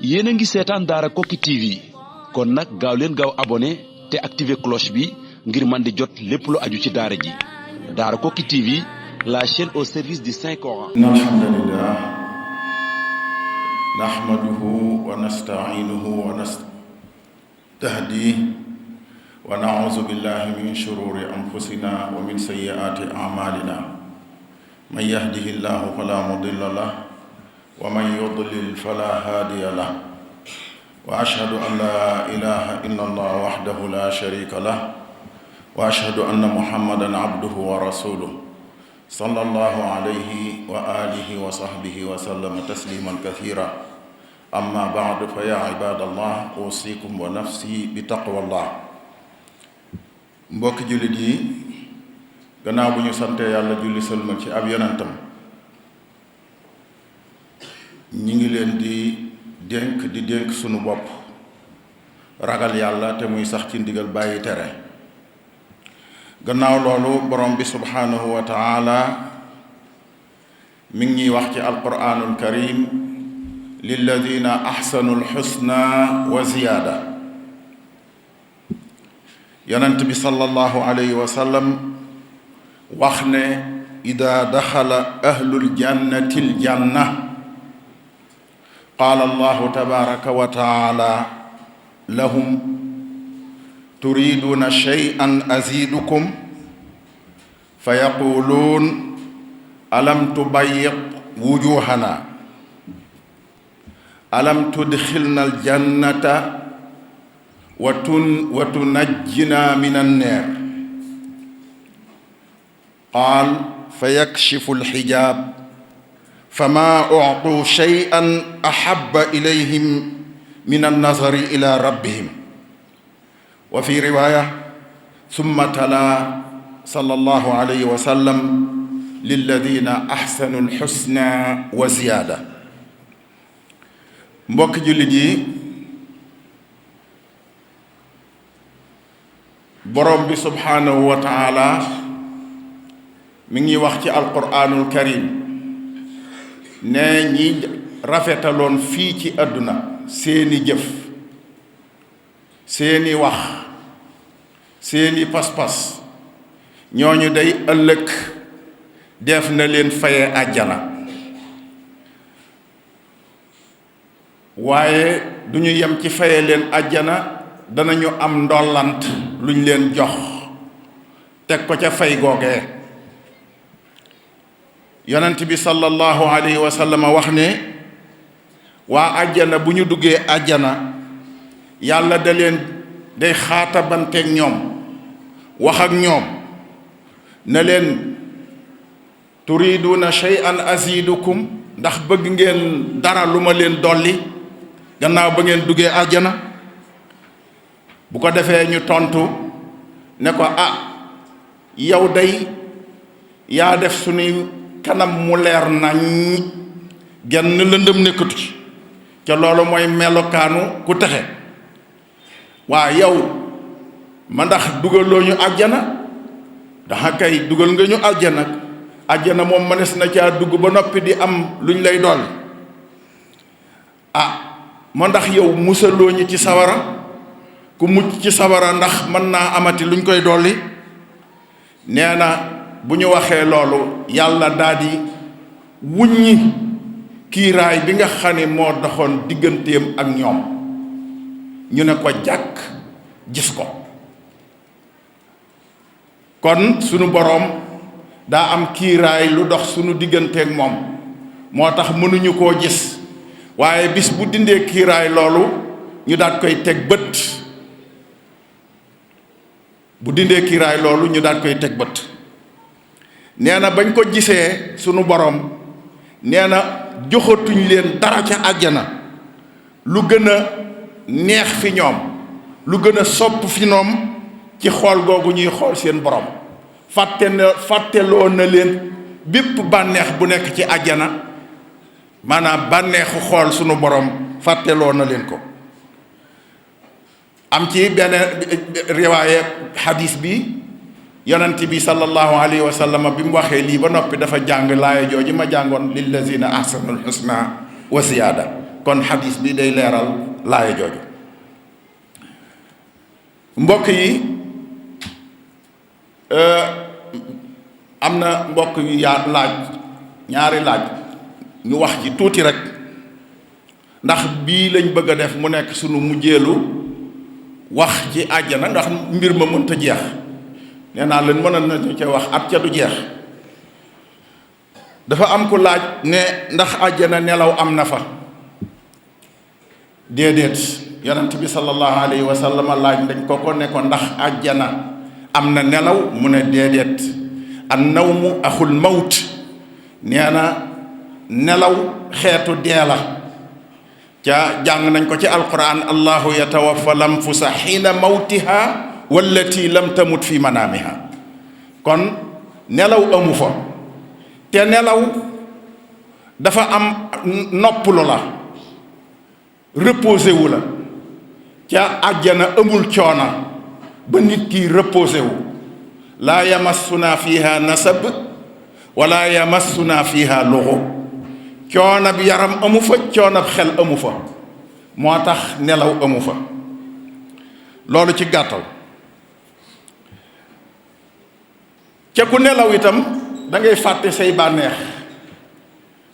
yéen a ngi seetaan Daara Koki TV kon nag gaaw leen gaaw abonné te activer cloche bi ngir man di jot lépp lu aju ci daara ji Daara Koki TV la chaîne au service du Saint Coran. alhamdulillah nahmaduhu wa nasta'inuhu wa nastahdihi wa na'udhu billahi min shururi anfusina wa min sayyiati a'malina man yahdihillahu fala mudilla lahu wa man yudlil fala hadiya lahu wa ashhadu an la ilaha illa Allah wahdahu la sharika lahu wa ashhadu anna Muhammadan abduhu wa rasuluhu sallallahu alayhi wa alihi wa sahbihi wa sallama tasliman kathira amma ba'du fa ya ibadallah usikum wa nafsi bi taqwallah. mbokki jullit yi gannaaw bu ñu sante yàlla julli sëlmal ci ab yonentam ñi ngi leen di dénk sunu bopp ragal yàlla te muy sax ci ndigal bàyyi tere. gannaaw loolu borom bi subhanahu wa taala mi ngi ñuy wax ci alquranul karim lilladina ahsanu alxusna wa ziyaada. yonent bi sallallahu alayhi wa sallam wax ne ida daxala ahlul jannati aljanna qaala allahu tabaraka wa taala lahum turiduuna shay'an azidukum fa yaquluun alam tubayyiq wujuhana alam tudxilna aljannata wa tunajjina min annaar qaal fa yakshifu alxijaab fama u'tuu shay'an ahabba ilayhim min annazari ila rabbihim. wa fi riwaaya summa tala sallallahu alayhi wa sallam lilladina ahsanu alxusna wa ziyaada. mbokk jullit yi borom bi subhaanahu wa taala mi ngi wax ci alquraanul karim ne ñi rafetaloon fii ci àdduna seeni jëf seeni wax seeni pas-pas ñooñu day ëllëg def na leen faye àjjana waaye du ñu yem ci faye leen àjjana danañu am ndollant luñ leen jox teg ko ca fay googee. yonent bi sallallahu alayhi wa sallam wax ne waa àjjana bu ñu duggee àjjana yàlla da leen day xaatabanteeg ñoom wax ak ñoom ne leen turiduuna shay'an azidukum ndax bëgg ngeen dara lu ma leen dolli gannaaw ba ngeen duggee àjjana. bu ko defee ñu tontu ne ko yow day yaa def suñuy kanam mu leer nañ genn lëndëm nekkatu ci ca loolu mooy melokaanu ku texe. waa yow ma ndax dugaloo ñu àjjana daxa kay dugal nga ñu àjjana moom mënees na caa dugg ba noppi di am luñ lay dolli. ma ndax yow musaloo ñu ci sawara ku mucc ci sawara ndax mën naa amati luñ koy dolli. nee na bu ñu waxee loolu yàlla daldi wuññi kiiraay bi nga xam ne moo doxoon digganteem ak ñoom ñu ne ko jàkk gis ko. kon sunu boroom daa am kiiraay lu dox sunu digganteek moom moo tax mënuñu koo gis waaye bis bu dindee kiiraay loolu ñu daat koy teg bët. bu dindee kiiraay loolu ñu daan koy teg bët. nee na bañ ko gisee sunu borom nee na joxatuñ leen dara ca àjjana lu gën a neex fi ñoom lu gën a sopp fi ñoom ci xool googu ñuy xool seen borom. fàtteloo na leen bépp bànneex bu nekk ci àjjana maanaam bànneexu xool sunu borom fàtteloo na leen ko. am ci benn riwaaye xadis bi yonent bi sallallahu alayhi wa sallam bi mu waxee lii ba noppi dafa jàng laaya jooju ma jàngoon lillazina ahsanul husna wa ziyaada kon xadis bi day leeral laaya jooju. mbokk yi am na mbokk yu laaj ñaari laaj ñu wax ci tuuti rek ndax bii lañ bëgg a def mu nekk sunu mujjeelu wax ci àjjana ndax mbir ma mënta jeex. nee naa leen mën nañu ca wax at ca du jeex. dafa am ku laaj ne ndax àjjana nelaw am na fa. déedéet yonent bi sallallahu alayhi wa sallam laaj dañ ko ne ko ndax àjjana am na nelaw mu ne déedéet. an nawmu axul mawt nee na nelaw xeetu dee la. ca jàng nañ ko ci alquran allahu yatawaffa lanfusa xiina mawtiha wallati lam tamut fi manaamiha. kon nelaw amu fa. te nelaw dafa am noppalu la reposé wu la ca àjjana amul coona ba nit ki reposé wu. laa yamassuna fiha nasab wala yamassuna fiha luxub. coonab yaram amu fa coonab xel amu fa moo tax nelaw amu fa. loolu ci gàttal. ca ku nelaw itam da ngay fàtte say bànneex.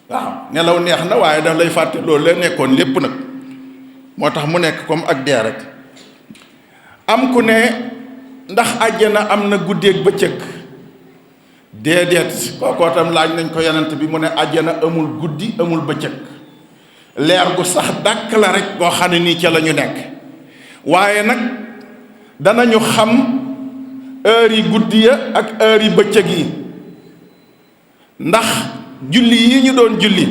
waaw nelaw neex na waaye daf lay fàtte loolu la nekkoon lépp nag moo tax mu nekk comme ak dee rek. am ku ne ndax àjjana am na guddeeg bëccëg. déedéet kookoo tam laaj nañ ko yonent bi mu ne àjjana amul guddi amul bëccëg. leer gu sax dàkk la rek boo xam ne nii ca la ñu nekk. waaye nag danañu xam heure yi guddi ya ak heure yi bëccëg yi. ndax julli yi ñu doon julli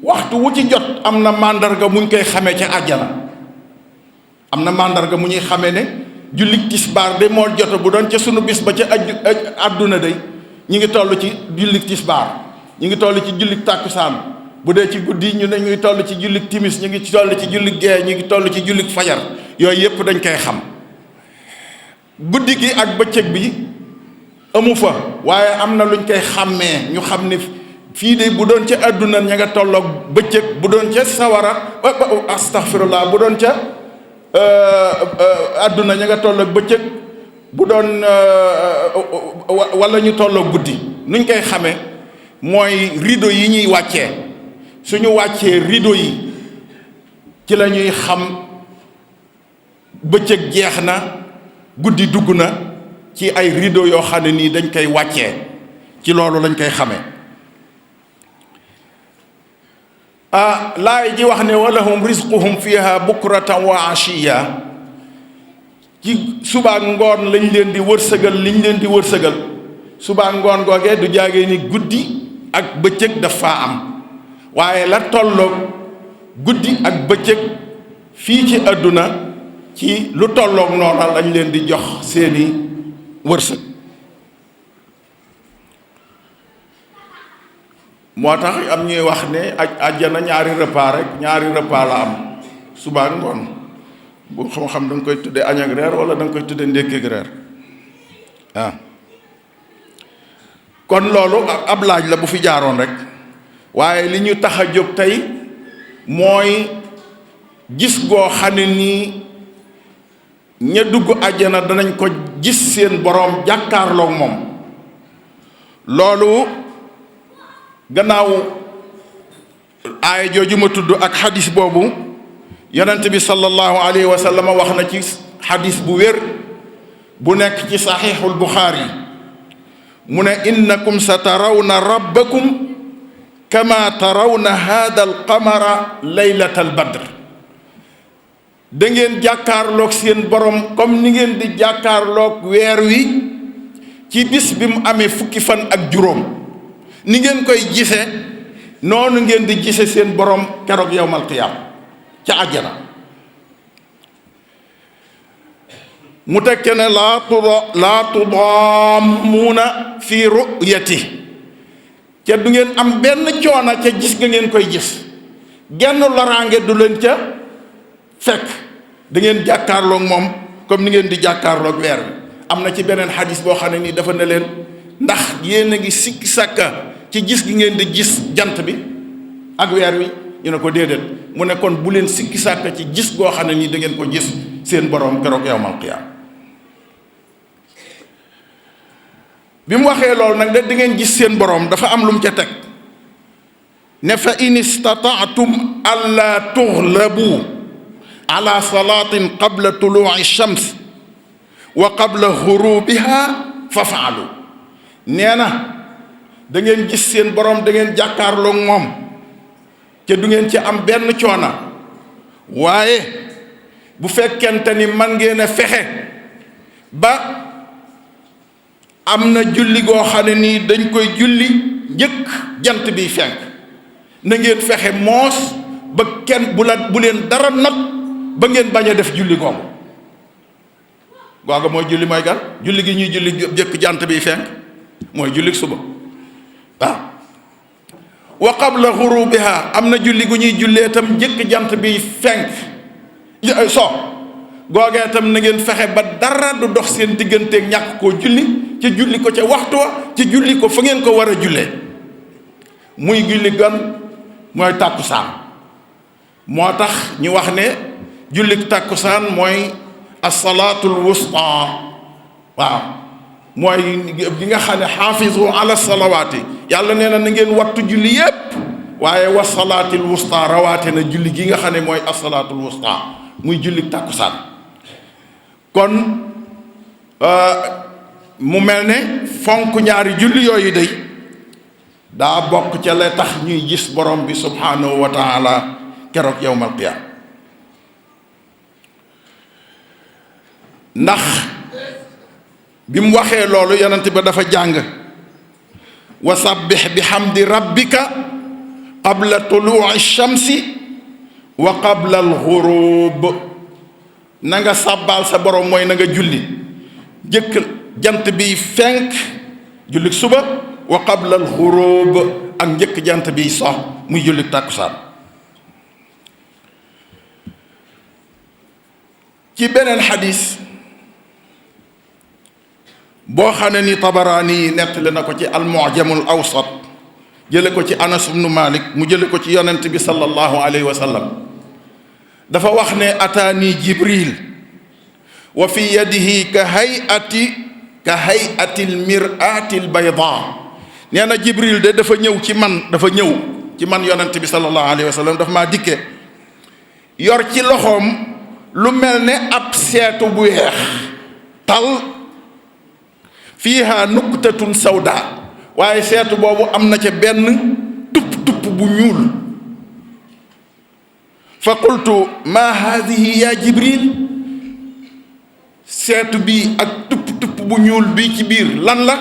waxtu wu ci jot am na màndarga muñ koy xamee ca àjjana. am na màndarga mu ñuy xamee ne julli tisbaar de moo jot bu doon ca sunu bis ba ca àdduna day ñu ngi toll ci julli tisbaar ñu ngi toll ci julli tàkkusaan bu dee ci guddi ñu ne ñu ngi toll ci julli timis ñu ngi toll ci julli gee ñu ngi toll ci julli fajar yooyu yépp dañ koy xam. guddi gi ak bëccëg bi amu fa waaye am na luñ koy xàmmee ñu xam ne fii de bu doon ca àdduna ña nga tolloog bëccëg bu doon ca sawara astaghfirullah bu doon ca àdduna ña nga tolloog bëccëg bu doon wala ñu tolloog guddi. nuñ koy xamee mooy rideau yi ñuy wàccee suñu wàccee rideau yi ci la ñuy xam bëccëg jeex na guddi dugg na ci ay rideau yoo xam ne nii dañ koy wàccee ci loolu lañ koy xamee. laay ji wax ne walahum rizquhum fiha bukratan wa ashiya ci subaa ngoon lañ leen di wërsëgal liñ leen di wërsëgal subaa ngoon googee du jaagee ni guddi ak bëccëg dafa am waaye la tolloog guddi ak bëccëg fii ci àdduna ci lu tolloog noona lañ leen di jox seeni wërsëg. moo tax am ñuy wax ne àjjana ñaari repas rek ñaari repas la am suba ak ngoon bu xam da nga koy tudde añ ak reer wala da nga koy tudde ndékki ak reer kon loolu ab laaj la bu fi jaaroon rek waaye li ñu tax a jóg tey mooy gis goo xam ne nii ña dugg àjjana danañ ko gis seen boroom jàkkaarloog moom. loolu gannaaw aaya jooju ma tudd ak xadis boobu yonent bi sallallahu alayhi wa sallam wax na ci xadis bu wér bu nekk ci saxiixul buxaari mu ne innakum sa tarawna rabbakum kama tarawna hada alqamara laylata albadr da ngeen jàkkaarloog seen borom comme ni ngeen di jàkkaarloog weer wi ci bis bi mu amee fukki fan ak juróom ni ngeen koy gise noonu ngeen di gise seen borom keroog yawmal qiyaam ca àjjana. mu tekke ne laa tudaamuuna fi ru'yati ca du ngeen am benn coona ca gis nga ngeen koy gis genn loraange du leen ca fekk da ngeen jàkkaarloog moom comme ni ngeen di jàkkaarloog weer wi. am na ci beneen xadis boo xam ne nii dafa ne leen ndax yéen a ngi sikki sàkka ci gis gi ngeen di gis jant bi ak weer wi ñu ne ko déedéet mu ne kon bu leen sikki sàkk ci gis goo xam ne nii da ngeen ko gis seen borom keroog yawmal qiyaam. bi mu waxee loolu nag da ngeen gis seen borom dafa am lu mu ca teg ne fa in istataatum alla tughlabu ala salatin qabla tuluu'i shams wa qabla ghurubiha fafaalu. nee na da ngeen gis seen borom da ngeen jàkkaarloo moom te du ngeen ci am benn coona, waaye bu fekkente ni man ngeen a fexe ba am na julli goo xam ne nii dañ koy julli njëkk jant bi fenk, na ngeen fexe moos ba kenn bu leen dara not ba ngeen bañ a def julli googu. googa mooy julli mooy gan julli gi ñuy julli njëkk jant bi fenk mooy julli suba. waaw wa qabla ghurubiha am na julli gu ñuy jullee itam njëkk jant bi fenk so googee itam na ngeen fexe ba dara du dox seen digganteeg ñàkk koo julli ci julli ko ca waxtu wa ci julli ko fa ngeen ko war a jullee. muy julli gan mooy tàkkusaan. moo tax ñu wax ne julli tàkkusaan mooy as-salaatul wusta. waaw mooy gi nga xam ne xaafizu ala salawaati yàlla nee na ngeen wattu julli yépp, waaye wa salaatil wusta rawaate na julli gi nga xam ne mooy as-salaatul wusta muy julli tàkkusaan. kon mu mel ne fonk ñaari julli yooyu day daa bokk ca la tax ñuy gis borom bi subhanahu wa taala keroog yawmal qiyaam. ndax bi mu waxee loolu yonent ba dafa jàng wa sabbih bi hamdi rabbika qabla tuluu'i shamsi wa qabla al-ghurub. na nga sàbbaal sa borom mooy na nga julli jëkk jant bi fenk julli suba wa qabla al-ghurub ak njëkk jant bi sox muy julli tàkkusaan. ci beneen xadis boo xam ne ni Tabaraani yi nettali na ko ci al-Mu'jamul Awsat jële ko ci Anas ibnu Malik mu jële ko ci yonent bi sallallahu alayhi wa sallam dafa wax ne ataani Jibril wa fi yadihi ka hay'ati al-mir'ati al-bayda. nee na Jibril de dafa ñëw ci man yonent bi sallallahu alayhi wa sallam dafa maa dikke yor ci loxoom lu mel ne ab seetu bu weex tal fiiha nuktatun sawda, waaye seetu boobu am na ca benn tupp bu ñuul. fa qultu ma haadihi ya Jibril, seetu bi ak tupp bu ñuul bi ci biir lan la?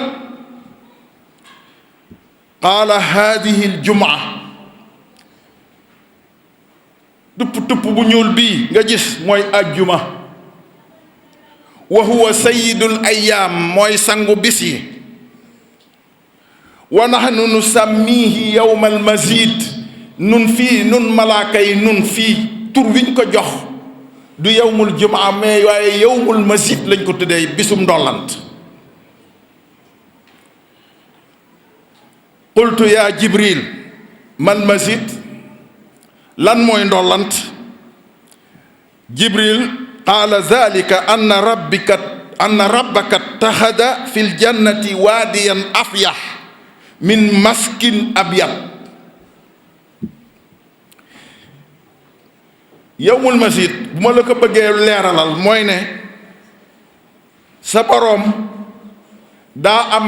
qaala haadihi aljumaa, tupp bu ñuul bii nga gis mooy ajjuma. wa huwa sayyidul ayyaam, mooy sangu bis yi. wa nahnu nusammihi yawmal mazid, nun malaaka yi nun fii tur wiñ ko jox du yawmul jumaa mais waaye yawmul mazid lañ ko tuddee bisum ndollant. qultu ya Jibril mal mazid, lan mooy ndollant? Jibril qaala zalika anna rabbaka taxada fi ljannati waadiyan afyax min maskin abyad. yawmul masjid bu ma la ko bëggee leeralal mooy ne sa boroom daa am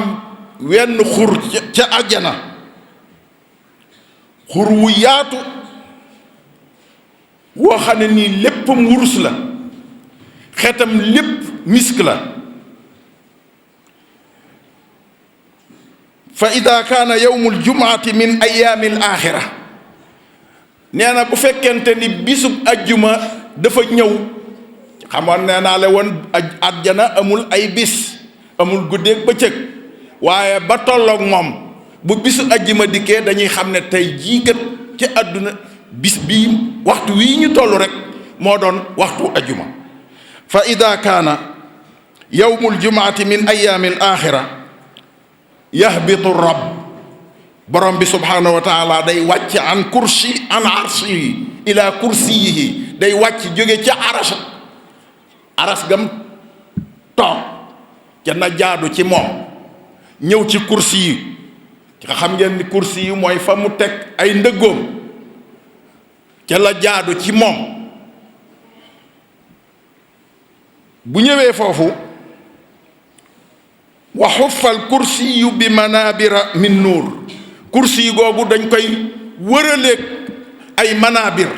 wenn xur ca àjjana, xur wu yaatu woo xam ne nii léppam wurus la, xetam lépp misk la. fa ida kaana yawmul jumaati min ayaami al axira, nee na bu fekkente ni bisub ajjuma dafa ñëw, xamoon nee naa la woon àjjana amul ay bis, amul guddeeg bëccëg, waaye ba tolloog moom bu bisu ajjuma dikkee dañuy xam ne tey jii kat ci àdduna bis bii waxtu wii ñu toll rek moo doon waxtu ajjuma. fa ida kaana yawmul jumaati min ayaami al axira yahbitu rabb borom bi subhanahu wa taala day wàcc an arshi ila kursiyihi day wàcc jóge ca aras gam toog ca na jaadu ci moom ñëw ci kursi yi nga xam ngeen ni kursi yi mooy fa mu teg ay ndëggoom ca la jaadu ci moom bu ñëwee foofu wa xuffal kursi yu bi manabira min nuur kursi yi googu dañ koy wëraleeg ay manabir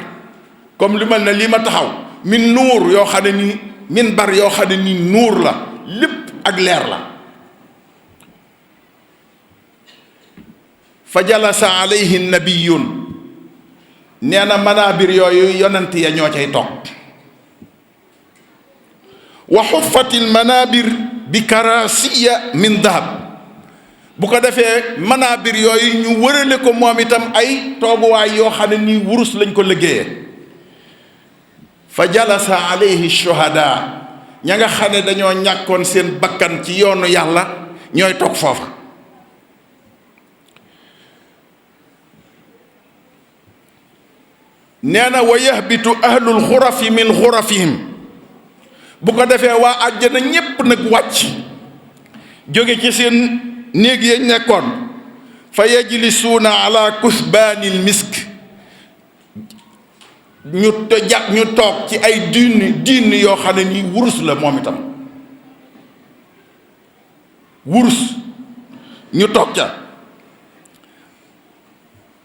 comme lu mel ne lii ma taxaw min nuur yoo xam ne ni minbar yoo xam ne ni nuur la lépp ak leer la fa jalasa alayhi nabiyun nee na manabir yooyu yonent ya ñoo cay toog wa xuffatil manabir bi karasiya min dahab bu ko defee manabir yooyu ñu wërale ko moom itam ay tooguwaay yoo xam ne nii wurus lañ ko liggéeyee fa jalasa alayhi shuhada ña nga xam ne dañoo ñàkkoon seen bakkan ci yoonu yàlla ñooy toog foofa nee na wa yahbitu ahlul xurafi min xurafihim bu ko defee waa àjjana ñépp nag wàcc jóge ci seen néeg yañ nekkoon fa yajlisuuna ala kusbaanil misk ñu toog ci ay diin yoo xam ne nii wurus la moom itam wurus ñu toog ca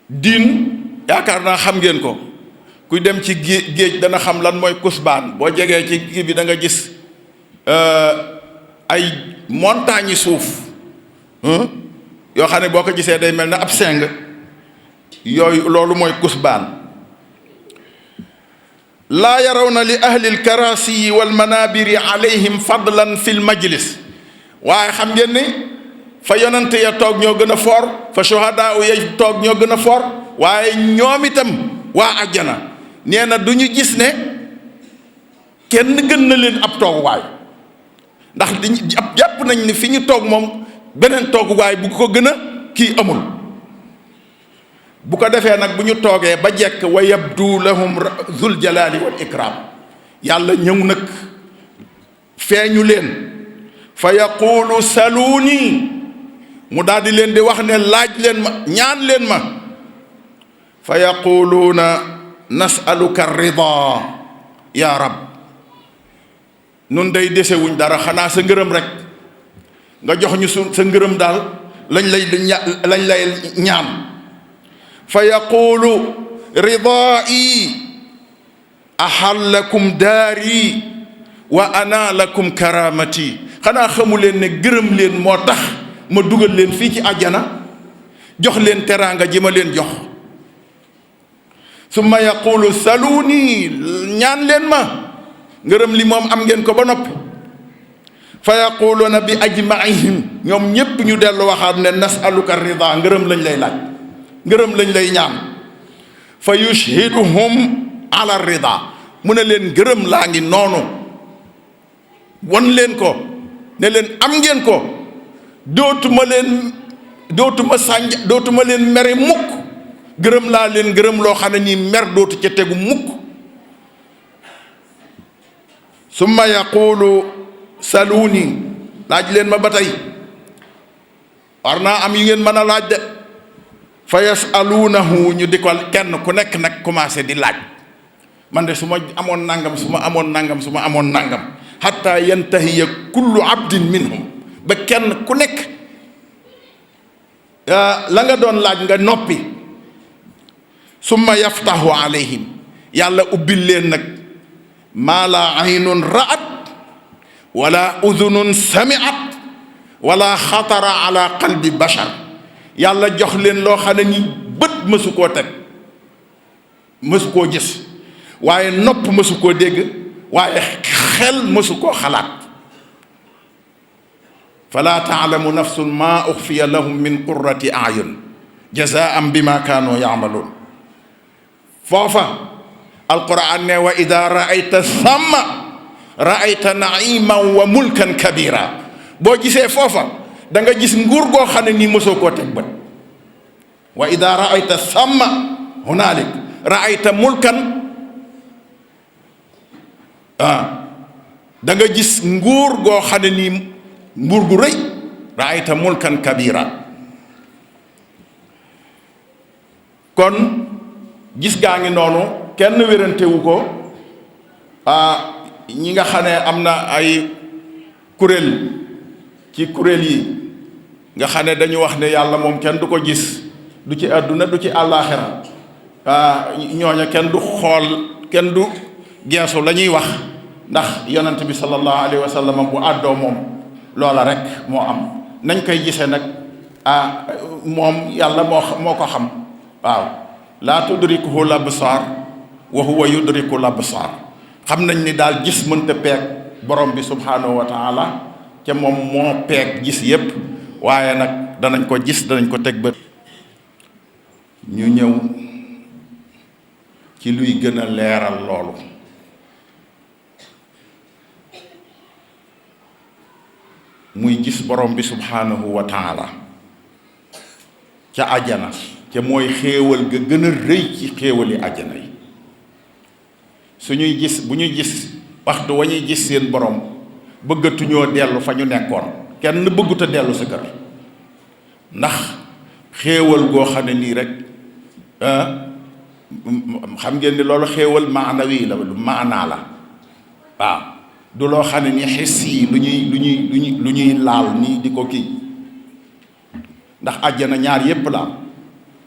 diin yaakaar naa xam ngeen ko kuy dem ci géej dana xam lan mooy kusbaan boo jegee ci kii bi da nga gis ay montagne suuf yoo xam ne boo ko gisee day mel ne ab seng yooyu loolu mooy kusbaan laa yarawna li ahli lkarasiyi walmanabiri alayhim fadlan fi lmajlis waaye xam ngeen ni fa yonante ya toog ñoo gën a foor fa shuhadaa ya toog ñoo gën a foor waaye ñoom itam waa àjjana nee na du ñu gis ne kenn gën na leen ab tooguwaay ndax jàpp nañ ni fi ñu toog moom beneen tooguwaay bu ko gën a kii amul bu ko defee nag bu ñu toogee ba jekk wa yabdu lahum zul jalali wal ikram yàlla ñëw nag feeñu leen fa yaqulu saluuni mu daal di leen di wax ne laaj leen ma ñaan leen ma fa yaquluuna nasaluka rida ya rab nun day desewuñ dara xanaa sa ngërëm rek nga jox ñu sa ngërëm daal lañ lay ñaan fa yaqulu ridaa'i ahallakum daari wa ana lakum karamati xanaa xamu leen ne gërëm leen moo tax ma dugal leen fii ci àjjana jox leen teraanga ji ma leen jox summa yaqulu saluuni ñaan leen ma ngërëm li moom am ngeen ko ba noppi fa yaquluuna bi ajmaihim ñoom ñépp ñu dellu waxaat ne nasaluka rida ngërëm lañ lay laaj ngërëm lañ lay ñaan fa yushhiduhum ala rida mu ne leen ngërëm laa ngi noonu won leen ko ne leen am ngeen ko dootuma leen mere mukk gërëm laa leen gërëm loo xam ne nii mer dootu ca tegu mukk summa yaqulu saluuni laaj leen ma ba tey war naa am yu ngeen mën a laaj de fa yasaluunahu ñu di ko kenn ku nekk nag commencé di laaj man de su ma amoon nangam su ma amoon nangam hatta yantahiya kullu abdin minhum ba kenn ku nekk la nga doon laaj nga noppi summa yaftahu alayhim yàlla ubbil leen nag maa la aynun ra'at wala udunun sami'at wala xatara ala qalbi bashar yàlla jox leen loo xam ne ni bët mësu koo teg mësu koo gis waaye nopp mësu koo dégg waaye xel mësu koo xalaat fala taalamu nafsun ma uxfiya lahum min qurrati ayun jazaan bima kaanu yaamaluun foofa alquran ne wa ida raayta thamma raayta naiman wa mulkan kabira boo gisee foofa da nga gis nguur goo xam ne nii mësoo koo teg bët wa ida raayta samma hunalik raayta mulkan da nga gis nguur goo xam ne nii nguur gu rëy raayta mulkan kabira. kon gis gaa ngi noonu kenn wérantewu ko. ñi nga xam ne am na ay kuréel ci kuréel yi nga xam ne dañu wax ne yàlla moom kenn du ko gis du ci àdduna du ci àllaaxira ñooña kenn du xool kenn du geesu la ñuy wax ndax yonent bi sallallahu alayhi wa sallam bu àddoo moom loola rek moo am nañ koy gisee nag moom yàlla moo ko xam. waaw laa tudrikuhu labsaar wa huwa yudriku labsaar xam nañ ni daal gis mënta peeg borom bi subhanahu wa taala ca moom moo peeg gis yépp waaye nag danañ ko gis danañ ko teg bët. ñu ñëw ci luy gën a leeral loolu. muy gis borom bi subhanahu wa taala ca àjjana ca mooy xéewal ga gën a rëy ci xéewali àjjana yi. suñuy gis bu ñuy gis waxtu wa ñuy gis seen borom bëggatuñoo dellu fa ñu nekkoon kenn bëggut a dellu sa kër ndax xéewal goo xam ne nii rek xam ngeen ni loolu xéewal maanawi la lu maanaa la waaw du loo xam ne ni xis yi lu ñuy laal nii di ko kii ndax àjjana ñaar yépp la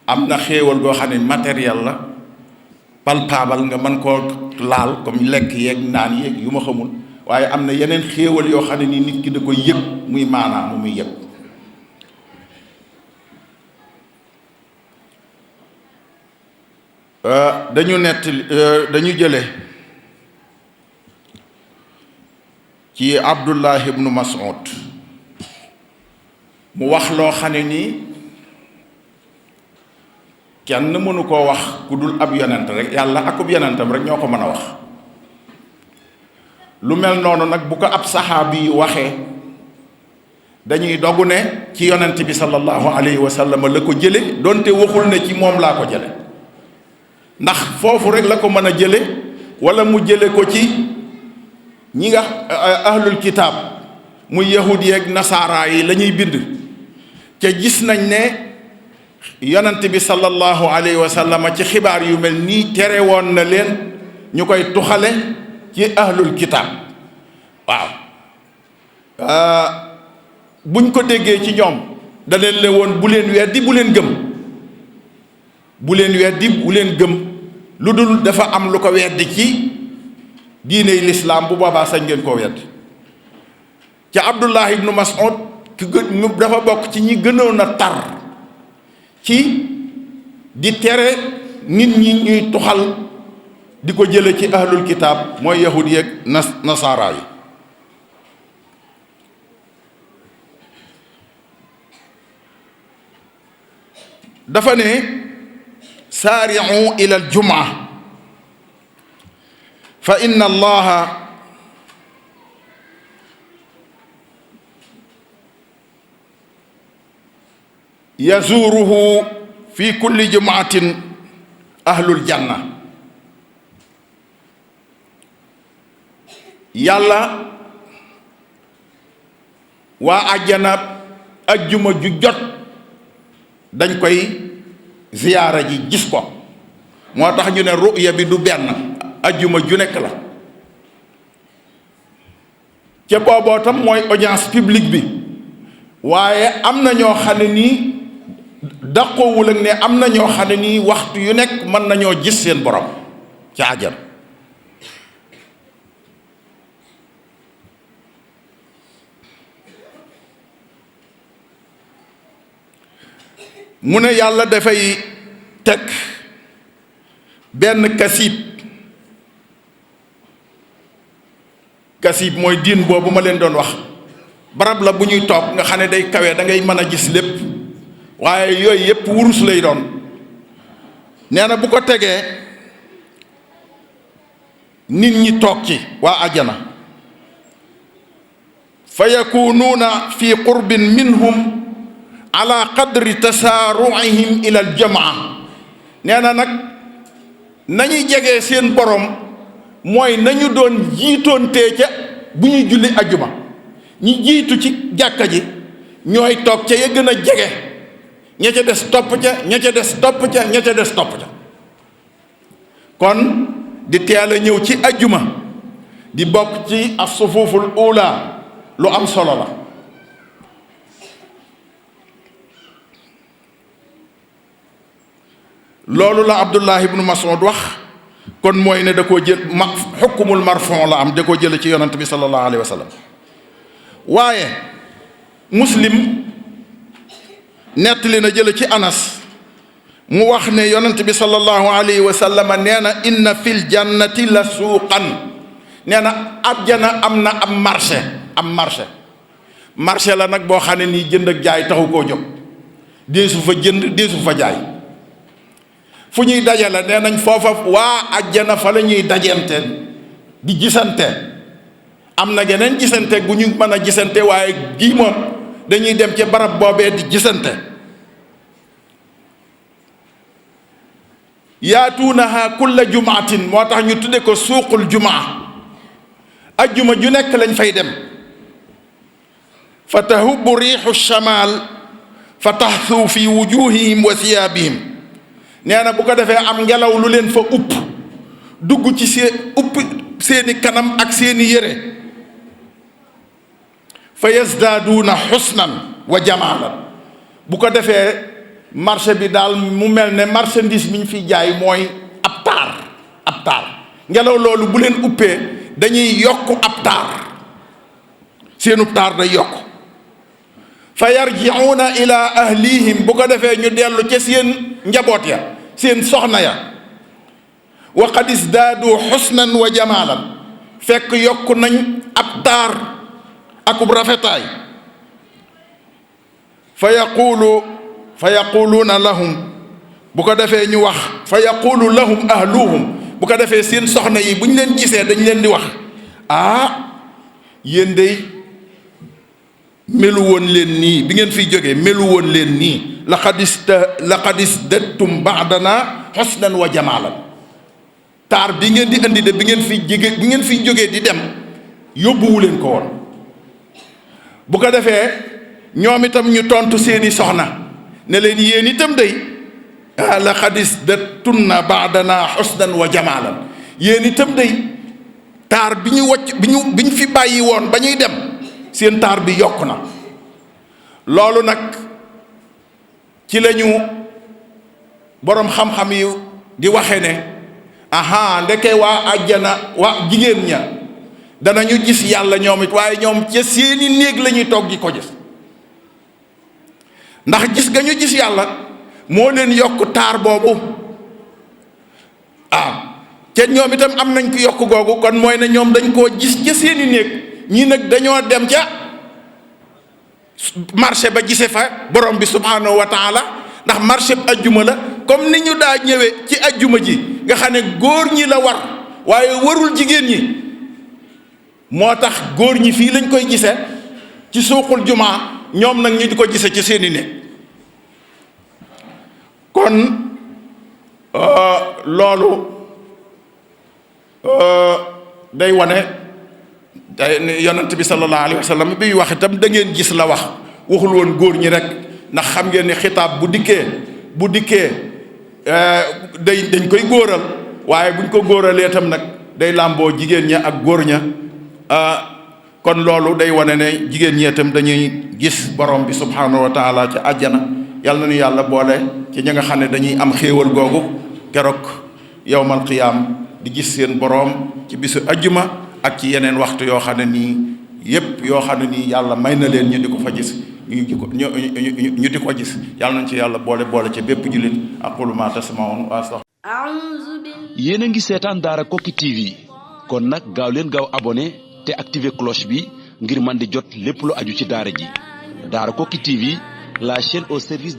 am na xéewal goo xam ne matériel la palpable nga mën koo laal comme lekk yeeg naan yeeg yu ma xamul waaye am na yeneen xéewal yoo xam ne ni nit ki da koy yëg muy maanaam mu muy yëg. dañu jële ci Abdullah ibnu Mas'ud mu wax loo xam ne nii kenn mënu koo wax ku dul ab yonent rek yàlla akub yonentam rek ñoo ko mën a wax. lu mel noonu nag bu ko ab saxaabi yi waxee dañuy dogu ne ci yonent bi sallallahu alayhi wa sallam la ko jële donte waxul ne ci moom laa ko jële ndax foofu rek la ko mën a jële wala mu jële ko ci ñi nga ahlul kitaab muy yahud yeeg nasaara yi la ñuy bind ca gis nañ ne yonent bi sallallahu alayhi wa sallam ci xibaar yu mel nii tere woon na leen ñu koy tuxale ci ahlul kitaab waaw buñ ko déggee ci ñoom da leen le woon bu leen weddi bu leen gëm bu leen weddi bu leen gëm lu dul dafa am lu ko weddi ci diiney lislaam bu boobaa sañ ngeen koo weddi ca Abdullah ibnu Mas'ud dafa bokk ci ñi gënoon a tar ci di tere nit ñi ñuy tuxal di ko jële ci ahlul kitaab mooy yahud yeeg nasaara yi. dafa ne saari'u ila aljumaa fa inna allaha yazuruhu fi kulli jumaatin ahlul janna. yàlla waa àjjana ajjuma ju jot dañ koy ziyaara ji gis ko moo tax ñu ne ruya bi du benn ajjuma ju nekk la ca booboo tam mooy audience publique bi waaye am na ñoo xam ne nii daqoowul ak ne am na ñoo xam ne nii waxtu yu nekk mën nañoo gis seen borom ca àjjana. mu ne yàlla dafay teg benn kasiib mooy diin boobu ma leen doon wax barab la bu ñuy toog nga xam ne day kawe da ngay mën a gis lépp waaye yooyu yépp wurus lay doon nee na bu ko tegee nit ñi toog ci waa ajjana fa yakunuuna fi qurbin minhum ala qadri tasaaruihim ila al jamaa nee na nag nañuy jegee seen borom mooy nañu doon jiitoontee ca bu ñuy julli ajjuma ñi jiitu ci jàkka ji ñooy toog ca ya gën a jege ña ca des topp ca ña ca des topp ca ña ca des topp ca kon di teel a ñëw ci ajjuma di bokk ci as-sufuful ula lu am solo la loolu la Abdullah ibnu Mas'ud wax kon mooy ne da koo jël xukkumul marfon la am da koo jële ci yonant bi sallallahu alayhi wa sallam waaye muslim nettali na jële ci anas mu wax ne yonant bi sallallahu alayhi wa sallam nee na inna fil jannati la suuqan nee na àjjana am na am marché la nag boo xam ne nii jënd ak jaay taxu koo jóg deesu fa jënd deesu fa jaay fu ñuy dajale nee nañ foofa waa àjjana fa la ñuy dajente di gisante am na geneen gisante gu ñu mën a gisante waaye gii moom dañuy dem ca barab boobee di gisante yaatuunaha kulla jumaatin moo tax ñu tudde ko suuqul jumaa ajjuma ju nekk lañ fay dem fa tahubbu riixu shamaal fa taxsu fi wujuhihim wa siyaabihim nee na bu ko defee am ngelaw lu leen fa upp dugg ci seeni kanam ak seeni yére fa yazdaaduna xusnan wa jamaalan bu ko defee marché bi daal mu mel ne marchandise mi ñu fi jaay mooy ab taar ngelaw loolu bu leen uppee dañuy yokk ab taar seenub taar day yokk fa yarji'una ila ahlihim bu ko defee ñu dellu ca seen njaboot ya seen soxna ya wa qad isdaadu xusnan wa jamaalan fekk yokk nañ ab taar akub rafetaay fa yaquluuna lahum bu ko defee ñu wax fa yaqulu lahum ahluhum bu ko defee seen soxna yi bu ñu leen gisee dañ leen di wax yéen dey melu woon leen nii bi ngeen fiy jógee melu woon leen nii laqad isdattum ba'dana husnan wa jamaalan taar bi ngeen di andi de bi ngeen fiy jógee di dem yóbbuwu leen ko woon bu ko defee ñoom itam ñu tontu seeni soxna ne leen yéen itam day laqad isdattunna ba'dana husnan wa jamaalan yéen itam day taar bi ñu fi bàyyi woon ba ñuy dem seen taar bi yokk na loolu nag ci lañu boroom xam-xam yi di waxe ne ndeke waa àjjana waa jigéen ña danañu gis yàlla ñoom it waaye ñoom ca seeni néeg la ñuy toog di ko gis ndax gis nga ñu gis yàlla moo leen yokk taar boobu te ñoom itam am nañ ko yokk googu kon mooy ne ñoom dañ koo gis ca seeni néeg ñii nag dañoo dem ca marché ba gise fa borom bi subhanahu wa taala ndax marché bi ajjuma la comme ni ñu daa ñëwee ci ajjuma ji nga xam ne góor ñi la war waaye warul jigéen ñi moo tax góor ñi fii lañ koy gise ci suuqul jumaa ñoom nag ñu di ko gise ci seeni néeg kon loolu day wane yonent bi sallallahu alayhi wa sallam bi wax itam da ngeen gis la wax waxul woon góor ñi rek ndax xam ngeen ne xitaab bu dikkee dañ koy góoral waaye buñ ko góoralee itam nag day làmboo jigéen ña ak góor ña kon loolu day wane ne jigéen ñi itam dañuy gis borom bi subhanahu wa taala ca àjjana yàlla na ñu yàlla boole ci ña nga xam ne dañuy am xéewal googu keroog yawmal qiyaam di gis seen borom ci bisu ajjuma ak ci yeneen waxtu yoo xam ne nii yépp yoo xam ne nii yàlla may na leen ñu di ko fa gis ñu di ko gis yàlla nañ ci yàlla boole ci bépp jullit aqulu ma tasmaun yéen a ngi seetaan Daara Koki TV kon nag gaaw leen gaaw abonné te activer cloche bi ngir man di jot lépp lu aju ci daara ji Daara Koki TV, la chaîne au service